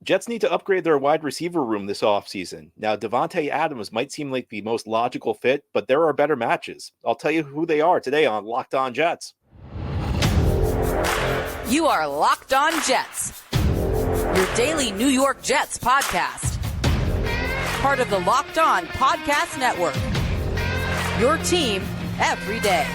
Jets need to upgrade their wide receiver room this offseason. Now, Davante Adams might seem like the most logical fit, but there are better matches. I'll tell you who they are today on Locked On Jets. You are Locked On Jets, your daily New York Jets podcast. Part of the Locked On Podcast Network, your team every day.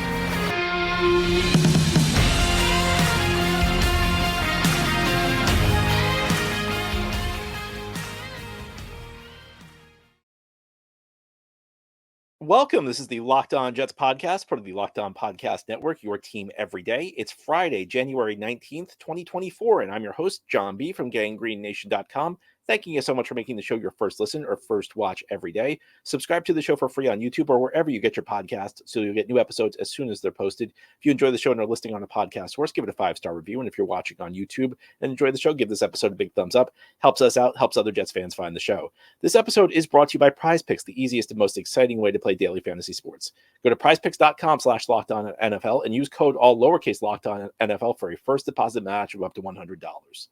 Welcome. This is the Locked On Jets podcast, part of the Locked On Podcast Network, your team every day. It's Friday, January 19th, 2024, and I'm your host, John B. from GanggreenNation.com. Thanking you so much for making the show your first listen or first watch every day. Subscribe to the show for free on YouTube or wherever you get your podcasts so you'll get new episodes as soon as they're posted. If you enjoy the show and are listening on a podcast source, give it a 5-star review. And if you're watching on YouTube and enjoy the show, give this episode a big thumbs up. Helps us out, helps other Jets fans find the show. This episode is brought to you by PrizePicks, the easiest and most exciting way to play daily fantasy sports. Go to prizepicks.com/LockedOnNFL and use code all lowercase LockedOnNFL for a first deposit match of up to $100.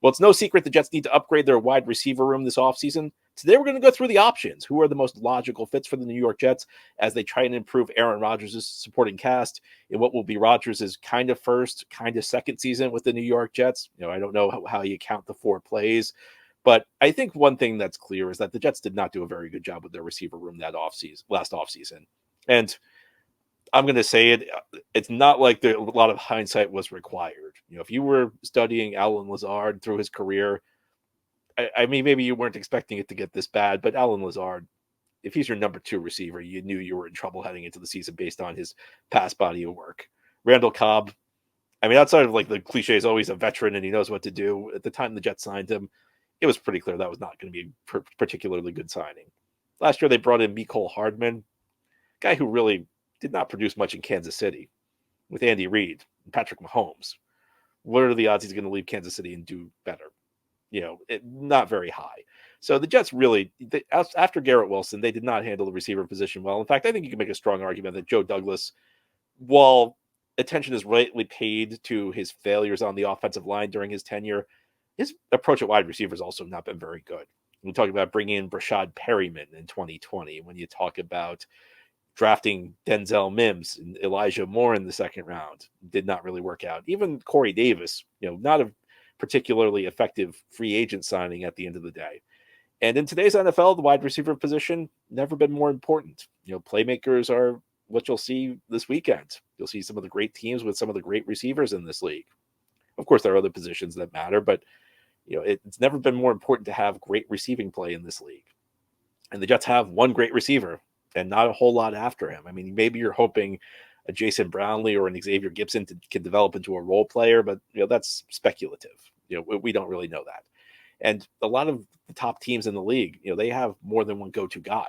Well, it's no secret the Jets need to upgrade their wide receiver room this offseason. Today, we're going to go through the options. Who are the most logical fits for the New York Jets as they try and improve Aaron Rodgers' supporting cast in what will be Rodgers' kind of first, kind of second season with the New York Jets. I don't know how you count the 4 plays, but I think one thing that's clear is that the Jets did not do a very good job with their receiver room last offseason. And I'm going to say it's not like a lot of hindsight was required. If you were studying Allen Lazard through his career, I mean, maybe you weren't expecting it to get this bad, but Allen Lazard, if he's your number 2 receiver, you knew you were in trouble heading into the season based on his past body of work. Randall Cobb, I mean, outside of like the cliche, is always a veteran and he knows what to do. At the time the Jets signed him, it was pretty clear that was not going to be a particularly good signing. Last year they brought in Mecole Hardman, guy who really did not produce much in Kansas City with Andy Reid and Patrick Mahomes. What are the odds he's going to leave Kansas City and do better? Not very high. So the Jets really, after Garrett Wilson, they did not handle the receiver position well. In fact, I think you can make a strong argument that Joe Douglas, while attention is rightly paid to his failures on the offensive line during his tenure, his approach at wide receiver has also not been very good. We talk about bringing in Brashad Perryman in 2020. When you talk about drafting Denzel Mims and Elijah Moore in the second round, did not really work out. Even Corey Davis, not a particularly effective free agent signing at the end of the day. And in today's NFL, the wide receiver position never been more important. Playmakers are what you'll see this weekend. You'll see some of the great teams with some of the great receivers in this league. Of course, there are other positions that matter, but it's never been more important to have great receiving play in this league. And the Jets have one great receiver and not a whole lot after him. I mean, maybe you're hoping a Jason Brownlee or an Xavier Gibson can develop into a role player, but that's speculative. We don't really know that. And a lot of the top teams in the league, they have more than one go-to guy.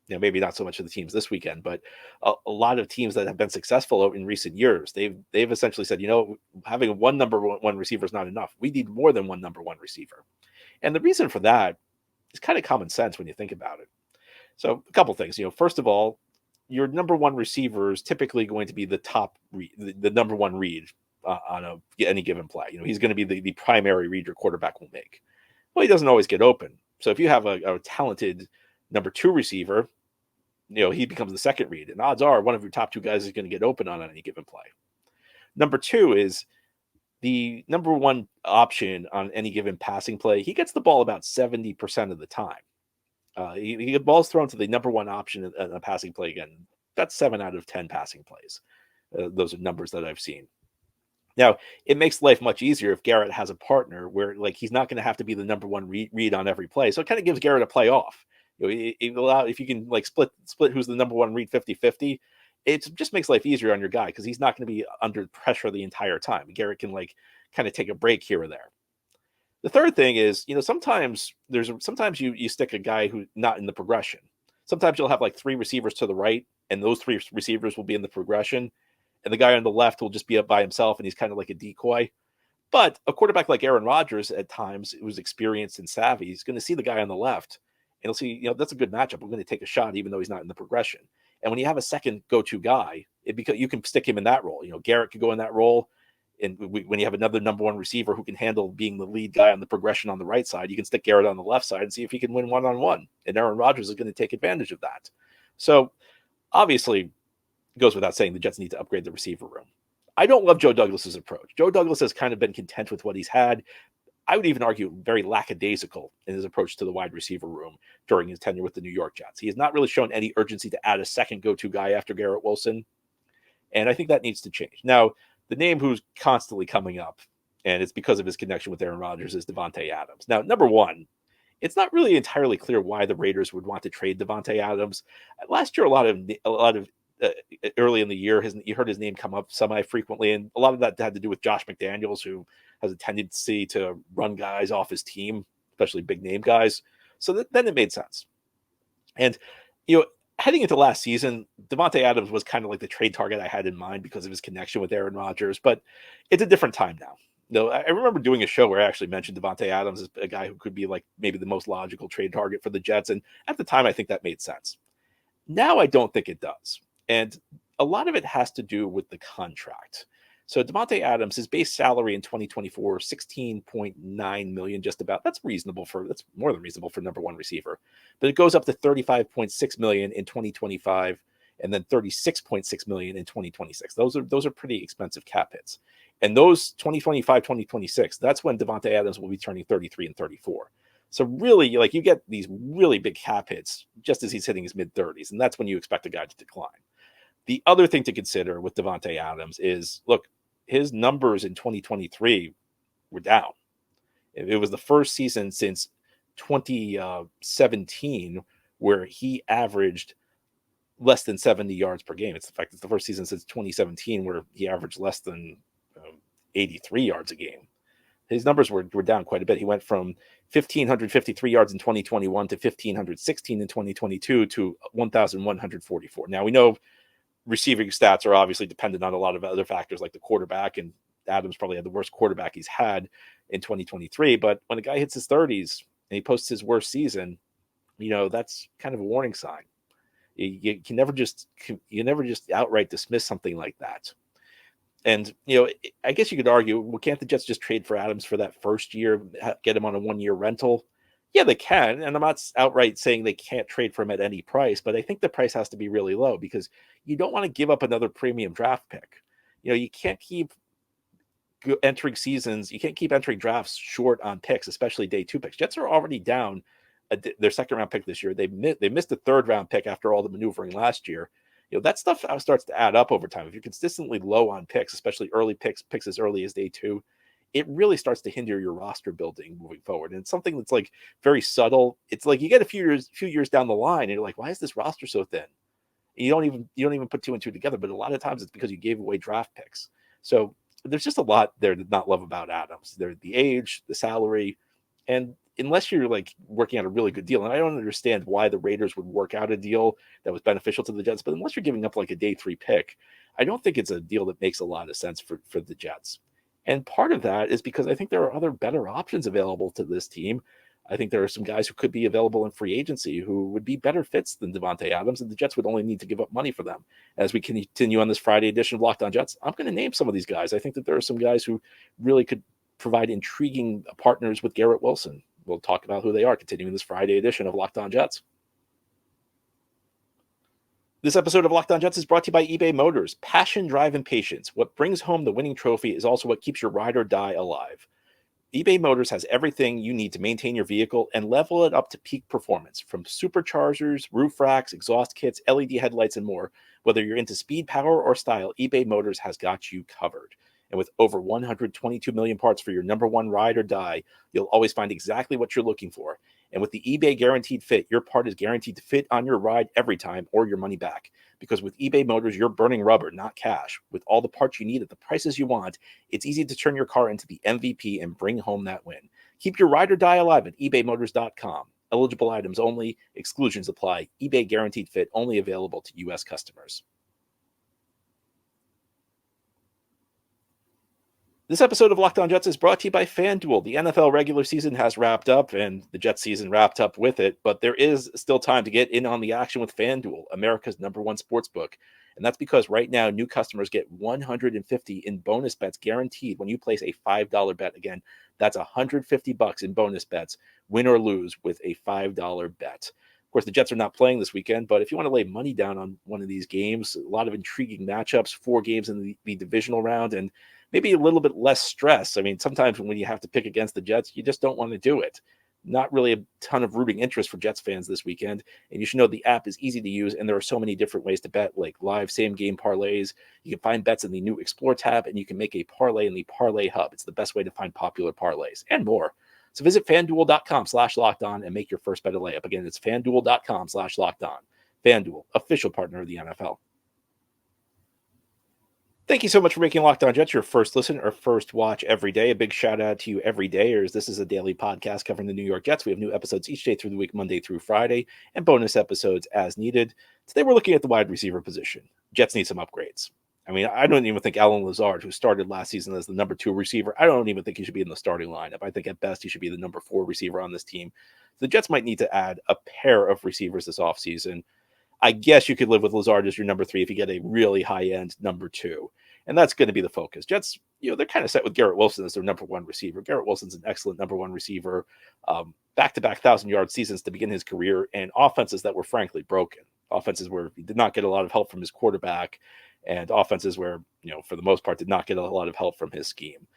Maybe not so much of the teams this weekend, but a lot of teams that have been successful in recent years, they've essentially said, having one number one receiver is not enough. We need more than one number one receiver. And the reason for that is kind of common sense when you think about it. So a couple things, first of all, your number one receiver is typically going to be the top read, the number one read on any given play. He's going to be the primary read your quarterback will make. Well, he doesn't always get open. So if you have a talented number 2 receiver, he becomes the second read. And odds are one of your top 2 guys is going to get open on any given play. Number 2 is the number 1 option on any given passing play. He gets the ball about 70% of the time. He get balls thrown to the number 1 option in a passing play again. That's 7 out of 10 passing plays. Those are numbers that I've seen. Now, it makes life much easier if Garrett has a partner where he's not going to have to be the number 1 read on every play. So it kind of gives Garrett a play off. If you can split who's the number 1 read 50-50, it just makes life easier on your guy because he's not going to be under pressure the entire time. Garrett can kind of take a break here or there. The third thing is, sometimes you stick a guy who's not in the progression. Sometimes you'll have 3 receivers to the right, and those 3 receivers will be in the progression, and the guy on the left will just be up by himself, and he's kind of like a decoy. But a quarterback like Aaron Rodgers, at times, who's experienced and savvy, he's going to see the guy on the left, and he'll see, that's a good matchup. I'm going to take a shot, even though he's not in the progression. And when you have a second go-to guy, you can stick him in that role. Garrett could go in that role. And when you have another number one receiver who can handle being the lead guy on the progression on the right side, you can stick Garrett on the left side and see if he can win one-on-one. And Aaron Rodgers is going to take advantage of that. So obviously, it goes without saying the Jets need to upgrade the receiver room. I don't love Joe Douglas's approach. Joe Douglas has kind of been content with what he's had. I would even argue very lackadaisical in his approach to the wide receiver room during his tenure with the New York Jets. He has not really shown any urgency to add a second go-to guy after Garrett Wilson. And I think that needs to change. Now, the name who's constantly coming up, and it's because of his connection with Aaron Rodgers, is Davante Adams. Now, number one, it's not really entirely clear why the Raiders would want to trade Davante Adams. Last year, a lot of early in the year, you heard his name come up semi-frequently, and a lot of that had to do with Josh McDaniels, who has a tendency to run guys off his team, especially big-name guys. So then it made sense. And, heading into last season, Davante Adams was kind of like the trade target I had in mind because of his connection with Aaron Rodgers, but it's a different time now. I remember doing a show where I actually mentioned Davante Adams as a guy who could be like maybe the most logical trade target for the Jets, and at the time, I think that made sense. Now I don't think it does, and a lot of it has to do with the contract. So Davante Adams, his base salary in 2024, $16.9 million, just about. That's more than reasonable for number one receiver. But it goes up to $35.6 million in 2025, and then $36.6 million in 2026. Those are pretty expensive cap hits. And those 2025, 2026, that's when Davante Adams will be turning 33 and 34. So really, you get these really big cap hits just as he's hitting his mid-30s, and that's when you expect a guy to decline. The other thing to consider with Davante Adams is, look, his numbers in 2023 were down. It was the first season since 2017 where he averaged less than 70 yards per game. It's the first season since 2017 where he averaged less than 83 yards a game. His numbers were down quite a bit. He went from 1,553 yards in 2021 to 1,516 in 2022 to 1,144. Now we know receiving stats are obviously dependent on a lot of other factors like the quarterback, and Adams probably had the worst quarterback he's had in 2023. But when a guy hits his 30s and he posts his worst season, that's kind of a warning sign. You can never just outright dismiss something like that. And, I guess you could argue, well, can't the Jets just trade for Adams for that first year, get him on a 1-year rental? Yeah, they can. And I'm not outright saying they can't trade for him at any price, but I think the price has to be really low because you don't want to give up another premium draft pick. You can't keep entering seasons. You can't keep entering drafts short on picks, especially day 2 picks. Jets are already down their second round pick this year. They missed a third round pick after all the maneuvering last year. That stuff starts to add up over time. If you're consistently low on picks, especially early picks as early as day 2, it really starts to hinder your roster building moving forward. And it's something that's very subtle. It's like you get a few years down the line and you're like, why is this roster so thin? And you don't even put 2 and 2 together, but a lot of times it's because you gave away draft picks. So there's just a lot there to not love about Adams. There's the age, the salary, and unless you're working out a really good deal, and I don't understand why the Raiders would work out a deal that was beneficial to the Jets, but unless you're giving up a day 3 pick, I don't think it's a deal that makes a lot of sense for the Jets. And part of that is because I think there are other better options available to this team. I think there are some guys who could be available in free agency who would be better fits than Davante Adams, and the Jets would only need to give up money for them. As we continue on this Friday edition of Locked On Jets, I'm going to name some of these guys. I think that there are some guys who really could provide intriguing partners with Garrett Wilson. We'll talk about who they are continuing this Friday edition of Locked On Jets. This episode of Locked On Jets is brought to you by eBay Motors. Passion, drive, and patience. What brings home the winning trophy is also what keeps your ride or die alive. eBay Motors has everything you need to maintain your vehicle and level it up to peak performance. From superchargers, roof racks, exhaust kits, LED headlights, and more. Whether you're into speed, power, or style, eBay Motors has got you covered. And with over 122 million parts for your number one ride or die, you'll always find exactly what you're looking for. And with the eBay Guaranteed Fit, your part is guaranteed to fit on your ride every time or your money back. Because with eBay Motors, you're burning rubber, not cash. With all the parts you need at the prices you want, it's easy to turn your car into the MVP and bring home that win. Keep your ride or die alive at ebaymotors.com. Eligible items only. Exclusions apply. eBay Guaranteed Fit only available to U.S. customers. This episode of Locked On Jets is brought to you by FanDuel. The NFL regular season has wrapped up, and the Jets season wrapped up with it, but there is still time to get in on the action with FanDuel, America's #1 sportsbook. And that's because right now, new customers get 150 in bonus bets guaranteed when you place a $5 bet. Again, that's $150 in bonus bets, win or lose, with a $5 bet. Of course, the Jets are not playing this weekend, but if you want to lay money down on one of these games, a lot of intriguing matchups, 4 games in the divisional round, and maybe a little bit less stress. I mean, sometimes when you have to pick against the Jets, you just don't want to do it. Not really a ton of rooting interest for Jets fans this weekend. And you should know the app is easy to use, and there are so many different ways to bet, like live same game parlays. You can find bets in the new Explore tab, and you can make a parlay in the Parlay Hub. It's the best way to find popular parlays and more. So visit FanDuel.com/lockedon and make your first bet a layup. Again, it's FanDuel.com/lockedon. FanDuel, official partner of the NFL. Thank you so much for making Locked On Jets your first listen or first watch every day. A big shout out to you everydayers. This is a daily podcast covering the New York Jets. We have new episodes each day through the week, Monday through Friday, and bonus episodes as needed. Today we're looking at the wide receiver position. Jets need some upgrades. I mean, I don't even think Aaron Rodgers, who started last season as the number 2 receiver, I don't even think he should be in the starting lineup. I think at best he should be the number 4 receiver on this team. The Jets might need to add a pair of receivers this offseason. I guess you could live with Lazard as your number 3 if you get a really high-end number 2. And that's going to be the focus. Jets, they're kind of set with Garrett Wilson as their number 1 receiver. Garrett Wilson's an excellent number 1 receiver. Back-to-back 1,000-yard seasons to begin his career, and offenses that were frankly broken. Offenses where he did not get a lot of help from his quarterback, and offenses where, for the most part, did not get a lot of help from his scheme.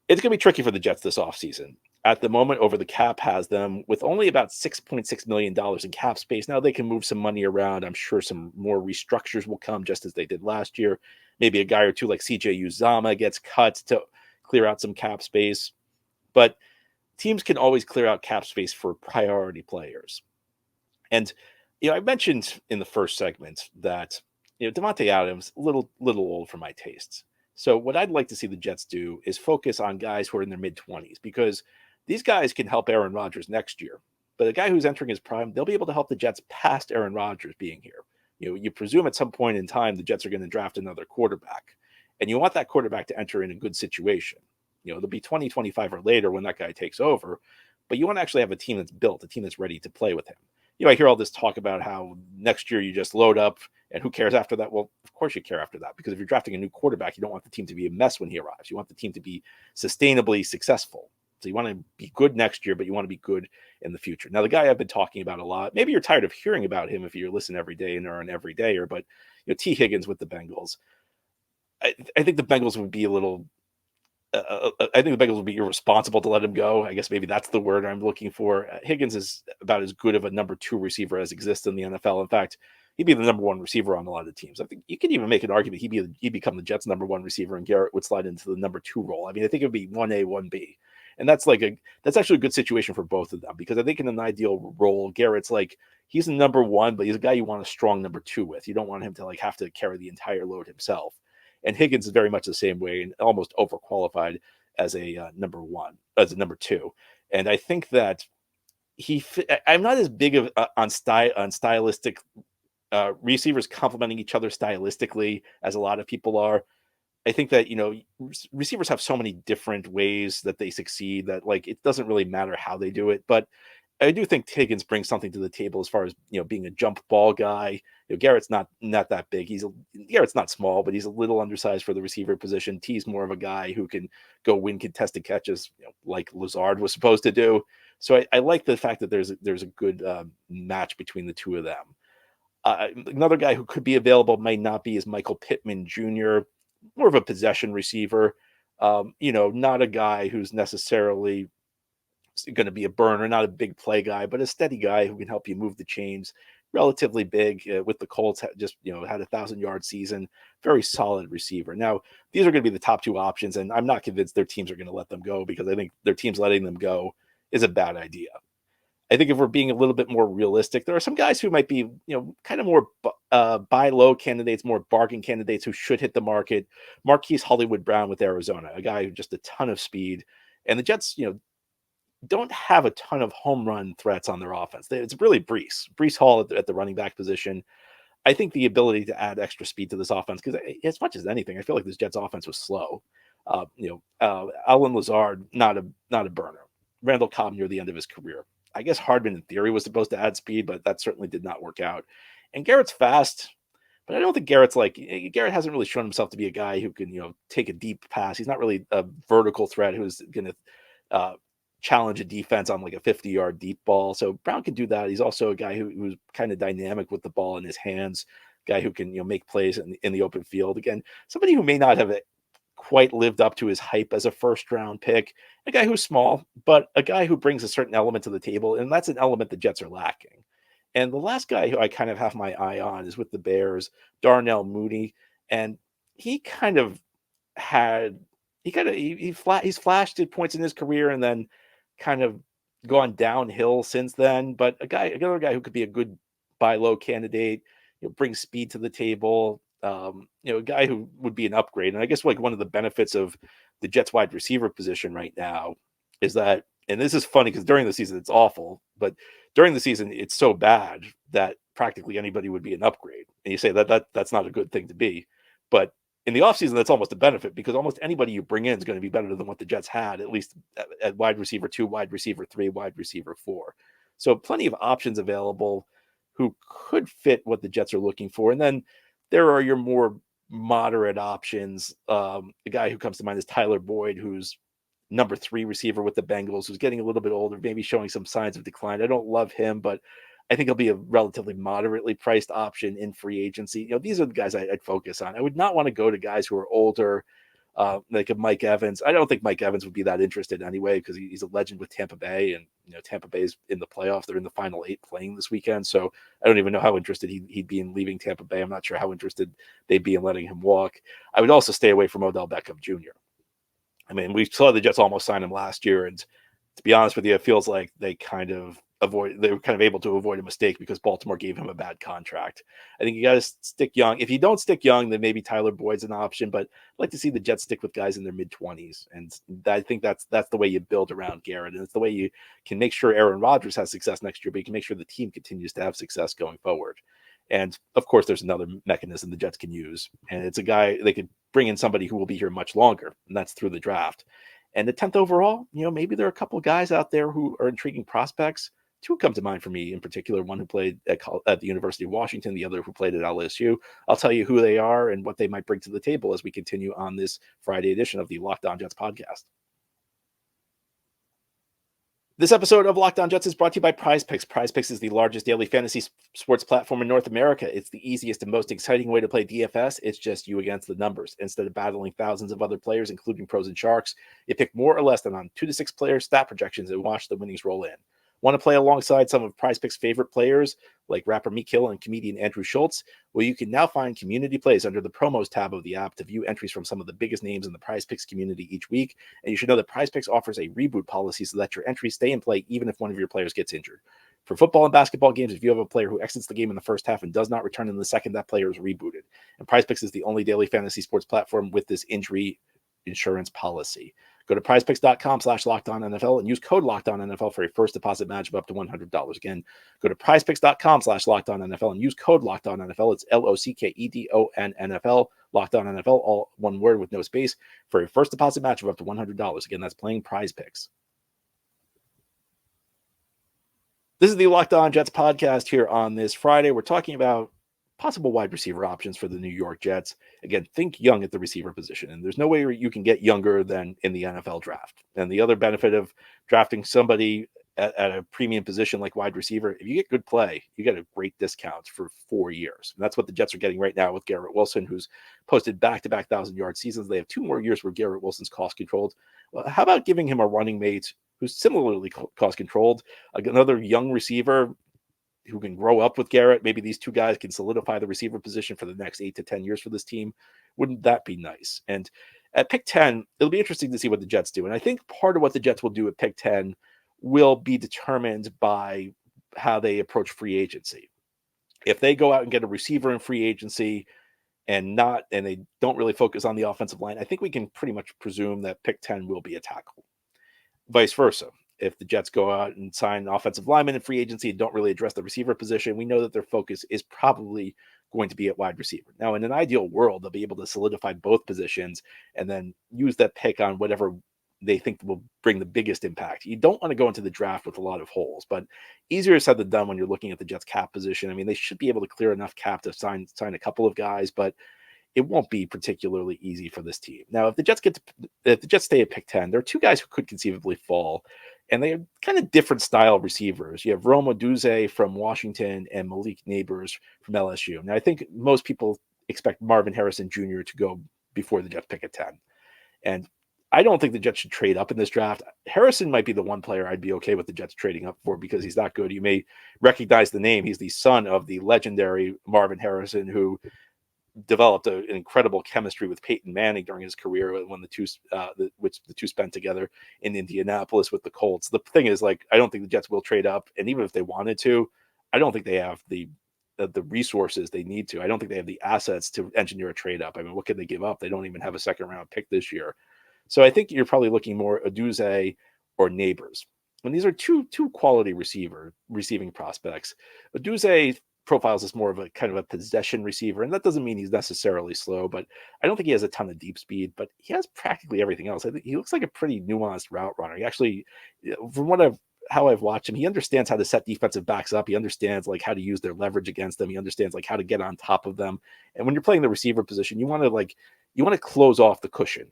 It's going to be tricky for the Jets this offseason. At the moment, Over the Cap has them with only about $6.6 million in cap space. Now they can move some money around. I'm sure some more restructures will come, just as they did last year. Maybe a guy or two like CJ Uzama gets cut to clear out some cap space. But teams can always clear out cap space for priority players. And, I mentioned in the first segment that, Davante Adams, a little old for my tastes. So what I'd like to see the Jets do is focus on guys who are in their mid-20s, because these guys can help Aaron Rodgers next year. But a guy who's entering his prime, they'll be able to help the Jets past Aaron Rodgers being here. You presume at some point in time the Jets are going to draft another quarterback, and you want that quarterback to enter in a good situation. They'll be 2025 or later when that guy takes over, but you want to actually have a team that's built, a team that's ready to play with him. I hear all this talk about how next year you just load up and who cares after that? Well, of course you care after that, because if you're drafting a new quarterback, you don't want the team to be a mess when he arrives. You want the team to be sustainably successful. So you want to be good next year, but you want to be good in the future. Now, the guy I've been talking about a lot, maybe you're tired of hearing about him if you listen every day and are an everydayer, but T. Higgins with the Bengals. I think the Bengals would be irresponsible to let him go. I guess maybe that's the word I'm looking for. Higgins is about as good of a number 2 receiver as exists in the NFL. In fact, he'd be the number 1 receiver on a lot of teams. I think you could even make an argument he'd become the Jets' number 1 receiver, and Garrett would slide into the number 2 role. I mean, I think it would be 1A, 1B. And that's actually a good situation for both of them, because I think in an ideal role, Garrett's he's a number 1, but he's a guy you want a strong number 2 with. You don't want him to have to carry the entire load himself. And Higgins is very much the same way, and almost overqualified as a number 2. And I think that I'm not as big of on stylistic receivers complementing each other stylistically as a lot of people are. I think that, receivers have so many different ways that they succeed that it doesn't really matter how they do it. But I do think Higgins brings something to the table as far as, being a jump ball guy. Garrett's not that big. Garrett's not small, but he's a little undersized for the receiver position. T's more of a guy who can go win contested catches, like Lazard was supposed to do. So I like the fact that there's a good match between the two of them. Another guy who could be available, might not be, is Michael Pittman Jr., more of a possession receiver. Not a guy who's necessarily going to be a burner, not a big play guy, but a steady guy who can help you move the chains. Relatively big with the Colts, just had a 1,000-yard season. Very solid receiver. Now, these are going to be the top 2 options, and I'm not convinced their teams are going to let them go, because I think their teams letting them go is a bad idea. I think if we're being a little bit more realistic, there are some guys who might be, kind of more buy low candidates, more bargain candidates who should hit the market. Marquise Hollywood Brown with Arizona, a guy who just a ton of speed, and the Jets, don't have a ton of home run threats on their offense. It's really Breece Hall at the running back position. I think the ability to add extra speed to this offense, because as much as anything, I feel like this Jets offense was slow. Allen Lazard, not a burner. Randall Cobb near the end of his career. I guess Hardman in theory was supposed to add speed, but that certainly did not work out. And Garrett's fast, But I don't think Garrett hasn't really shown himself to be a guy who can, take a deep pass. He's not really a vertical threat who's going to challenge a defense on like a 50-yard deep ball. So Brown can do that. He's also a guy who's kind of dynamic with the ball in his hands, guy who can, make plays in the open field. Again, somebody who may not have quite lived up to his hype as a first round pick, a guy who's small, but a guy who brings a certain element to the table. And that's an element the Jets are lacking. And the last guy who I kind of have my eye on is with the Bears, Darnell Mooney. And he kind of had, he's flashed at points in his career and then kind of gone downhill since then. But another guy who could be a good buy low candidate, bring speed to the table, a guy who would be an upgrade. And I guess like one of the benefits of the Jets wide receiver position right now is that, and this is funny because during the season it's awful, but during the season it's so bad that practically anybody would be an upgrade. And you say that's not a good thing to be, but in the offseason, that's almost a benefit because almost anybody you bring in is going to be better than what the Jets had, at least at wide receiver 2, wide receiver 3, wide receiver 4. So plenty of options available who could fit what the Jets are looking for. And then there are your more moderate options. The guy who comes to mind is Tyler Boyd, who's number 3 receiver with the Bengals, who's getting a little bit older, maybe showing some signs of decline. I don't love him, but I think he'll be a relatively moderately priced option in free agency. These are the guys I'd focus on. I would not want to go to guys who are older, like a Mike Evans. I don't think Mike Evans would be that interested anyway because he's a legend with Tampa Bay, and Tampa Bay's in the playoffs. They're in the final 8 playing this weekend, so I don't even know how interested he'd be in leaving Tampa Bay. I'm not sure how interested they'd be in letting him walk. I would also stay away from Odell Beckham Jr. I mean, we saw the Jets almost sign him last year, and to be honest with you, it feels like they were kind of able to avoid a mistake because Baltimore gave him a bad contract. I think you got to stick young. If you don't stick young, then maybe Tyler Boyd's an option, but I'd like to see the Jets stick with guys in their mid-20s. And I think that's the way you build around Garrett. And it's the way you can make sure Aaron Rodgers has success next year, but you can make sure the team continues to have success going forward. And of course, there's another mechanism the Jets can use. And it's a guy, they could bring in somebody who will be here much longer, and that's through the draft. And the 10th overall, maybe there are a couple of guys out there who are intriguing prospects. 2 come to mind for me in particular, one who played at the University of Washington, the other who played at LSU. I'll tell you who they are and what they might bring to the table as we continue on this Friday edition of the Locked On Jets podcast. This episode of Locked On Jets is brought to you by PrizePicks. PrizePicks is the largest daily fantasy sports platform in North America. It's the easiest and most exciting way to play DFS. It's just you against the numbers. Instead of battling thousands of other players, including pros and sharks, you pick more or less than on 2 to 6 player stat projections and watch the winnings roll in. Want to play alongside some of PrizePicks' favorite players like rapper Meek Hill and comedian Andrew Schultz? Well, you can now find community plays under the promos tab of the app to view entries from some of the biggest names in the PrizePicks community each week. And you should know that PrizePicks offers a reboot policy so that your entries stay in play even if one of your players gets injured. For football and basketball games, if you have a player who exits the game in the first half and does not return in the second, that player is rebooted. And PrizePicks is the only daily fantasy sports platform with this injury insurance policy. Go to prizepicks.com/LockedOnNFL and use code LockedOnNFL for a first deposit match of up to $100. Again, go to prizepicks.com/LockedOnNFL and use code LockedOnNFL. It's LOCKEDONNFL, LockedOnNFL, all one word with no space, for a first deposit match of up to $100. Again, that's playing PrizePicks. This is the Locked On Jets podcast here on this Friday. We're talking about possible wide receiver options for the New York Jets. Again, think young at the receiver position, and there's no way you can get younger than in the NFL draft. And the other benefit of drafting somebody at a premium position like wide receiver, if you get good play, you get a great discount for 4 years. And that's what the Jets are getting right now with Garrett Wilson, who's posted back-to-back 1,000-yard seasons. They have 2 more years where Garrett Wilson's cost-controlled. Well, how about giving him a running mate who's similarly cost-controlled, another young receiver who can grow up with Garrett? Maybe these 2 guys can solidify the receiver position for the next 8 to 10 years for this team. Wouldn't that be nice? And at pick 10, it'll be interesting to see what the Jets do. And I think part of what the Jets will do at pick 10 will be determined by how they approach free agency. If they go out and get a receiver in free agency and they don't really focus on the offensive line, I think we can pretty much presume that pick 10 will be a tackle. Vice versa. If the Jets go out and sign offensive linemen in free agency and don't really address the receiver position, we know that their focus is probably going to be at wide receiver. Now, in an ideal world, they'll be able to solidify both positions and then use that pick on whatever they think will bring the biggest impact. You don't want to go into the draft with a lot of holes, but easier said than done when you're looking at the Jets cap position. I mean, they should be able to clear enough cap to sign a couple of guys, but it won't be particularly easy for this team. Now, if the Jets stay at pick 10, there are two guys who could conceivably fall, and they are kind of different style receivers. You have Rome Odunze from Washington and Malik Neighbors from LSU. Now, I think most people expect Marvin Harrison Jr. to go before the Jets pick at 10. And I don't think the Jets should trade up in this draft. Harrison might be the one player I'd be okay with the Jets trading up for because he's that good. You may recognize the name. He's the son of the legendary Marvin Harrison, who developed an incredible chemistry with Peyton Manning during his career when the two spent together in Indianapolis with the Colts. The thing is, like, I don't think the Jets will trade up, and even if they wanted to, I don't think they have the resources they need to. I don't think they have the assets to engineer a trade up. I mean, what could they give up? They don't even have a second round pick this year. So I think you're probably looking more Odunze or Neighbors. And these are two quality receiving prospects. Odunze profiles as more of a kind of a possession receiver, and that doesn't mean he's necessarily slow, but I don't think he has a ton of deep speed, but he has practically everything else. I think he looks like a pretty nuanced route runner. He actually, from how I've watched him, he understands how to set defensive backs up. He understands like how to use their leverage against them. He understands like how to get on top of them. And when you're playing the receiver position, you want to close off the cushion,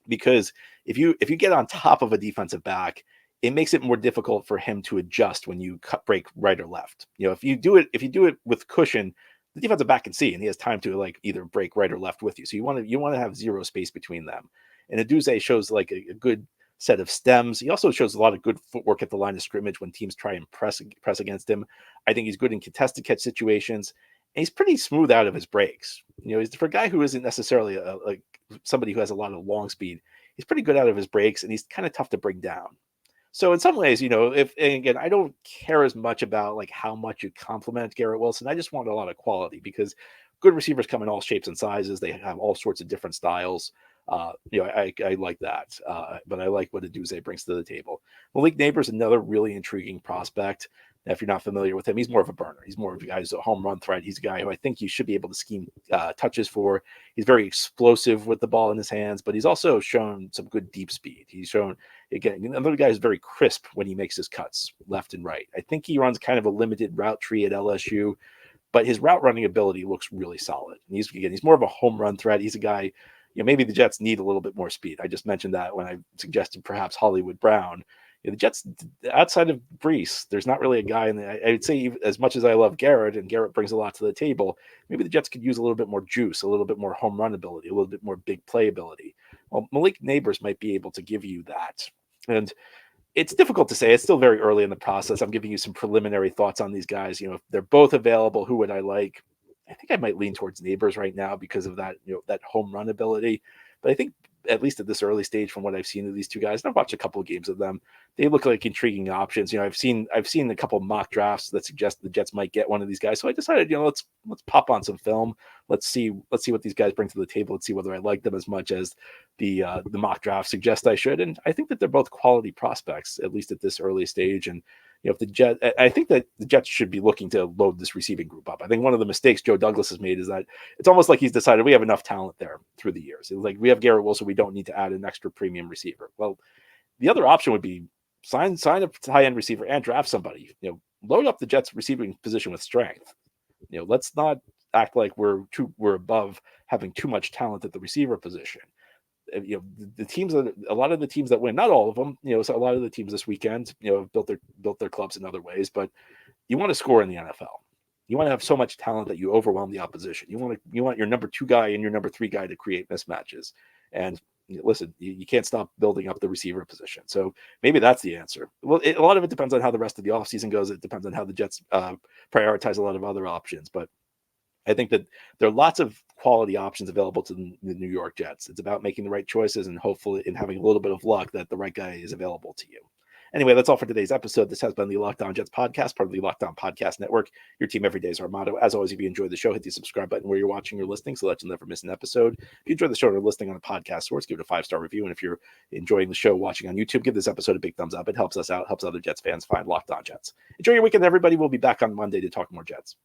because if you get on top of a defensive back, it makes it more difficult for him to adjust when you break right or left. If you do it with cushion, the defensive back can see, and he has time to like either break right or left with you. So you want to have zero space between them. And Odunze shows like a good set of stems. He also shows a lot of good footwork at the line of scrimmage when teams try and press against him. I think he's good in contested catch situations, and he's pretty smooth out of his breaks. He's for a guy who isn't necessarily like somebody who has a lot of long speed. He's pretty good out of his breaks, and he's kind of tough to bring down. So in some ways, and I don't care as much about like how much you compliment Garrett Wilson. I just want a lot of quality, because good receivers come in all shapes and sizes. They have all sorts of different styles. I like that. But I like what Odunze brings to the table. Malik Neighbors, another really intriguing prospect. Now, if you're not familiar with him, he's more of a burner. He's more of a guy who's a home run threat. He's a guy who I think you should be able to scheme touches for. He's very explosive with the ball in his hands, but he's also shown some good deep speed. He's shown, again, another guy who's very crisp when he makes his cuts left and right. I think he runs kind of a limited route tree at LSU, but his route running ability looks really solid. And he's more of a home run threat. He's a guy, maybe the Jets need a little bit more speed. I just mentioned that when I suggested perhaps Hollywood Brown. The Jets, outside of Brees, there's not really a guy in there. I would say, as much as I love Garrett, and Garrett brings a lot to the table, maybe the Jets could use a little bit more juice, a little bit more home run ability, a little bit more big play ability. Well, Malik Neighbors might be able to give you that. And it's difficult to say. It's still very early in the process. I'm giving you some preliminary thoughts on these guys. If they're both available, who would I like? I think I might lean towards Neighbors right now because of that, that home run ability. But I think, at least at this early stage, from what I've seen of these two guys, and I've watched a couple of games of them, they look like intriguing options. I've seen a couple of mock drafts that suggest the Jets might get one of these guys. So I decided, let's pop on some film. Let's see what these guys bring to the table. Let's see whether I like them as much as the mock draft suggests I should. And I think that they're both quality prospects, at least at this early stage. And if I think that the Jets should be looking to load this receiving group up. I think one of the mistakes Joe Douglas has made is that it's almost like he's decided we have enough talent there through the years. It's like we have Garrett Wilson, we don't need to add an extra premium receiver. Well, the other option would be sign a high-end receiver and draft somebody. Load up the Jets receiving position with strength. Let's not act like we're above having too much talent at the receiver position. The teams a lot of the teams that win, not all of them, so a lot of the teams this weekend, have built their clubs in other ways, but you want to score in the NFL. You want to have so much talent that you overwhelm the opposition. You want your number 2 guy and your number 3 guy to create mismatches. And listen, you can't stop building up the receiver position. So maybe that's the answer. Well, a lot of it depends on how the rest of the offseason goes. It depends on how the Jets prioritize a lot of other options, but I think that there are lots of quality options available to the New York Jets. It's about making the right choices and hopefully in having a little bit of luck that the right guy is available to you. Anyway, that's all for today's episode. This has been the Locked On Jets podcast, part of the Locked On Podcast Network. Your team every day is our motto. As always, if you enjoyed the show, hit the subscribe button where you're watching or listening so that you'll never miss an episode. If you enjoyed the show or listening on a podcast source, give it a 5-star review. And if you're enjoying the show watching on YouTube, give this episode a big thumbs up. It helps us out, helps other Jets fans find Locked On Jets. Enjoy your weekend, everybody. We'll be back on Monday to talk more Jets.